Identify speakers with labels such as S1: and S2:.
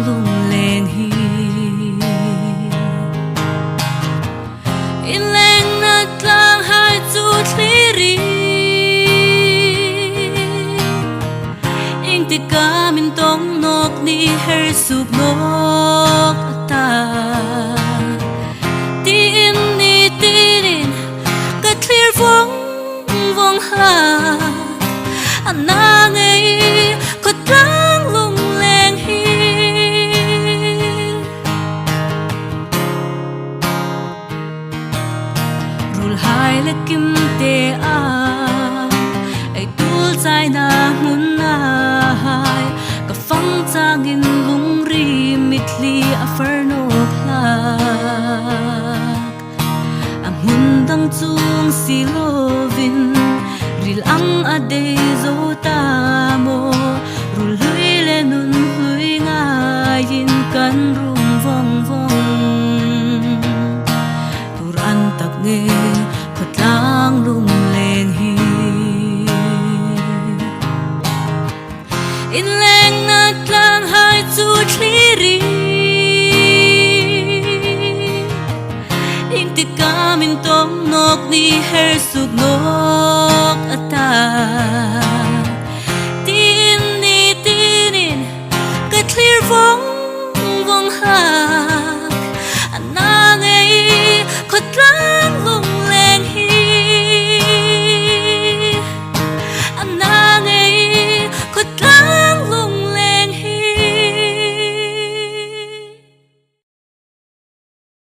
S1: lung lên hi in leng na tlang hai chu thli ing ti ka min tong nok ni her sup nok ta ti in ni tin ka clear vong vong ha anang ei ko tlang lung leng hi rul hai le kim te a ai tul chai na mun na hai ka fang chang in lung ri mitli a ferno plak ang hundang chung si lovin ril ang ade zo ta mo rul hui le nun hui ngayin kan rum vong vong tur an tak nge khatlang lung lên hi in leng na tlang hai chu thli ing ti ka min tom nok ni her sup nok ata tin ni tinin ka clear vong vong ha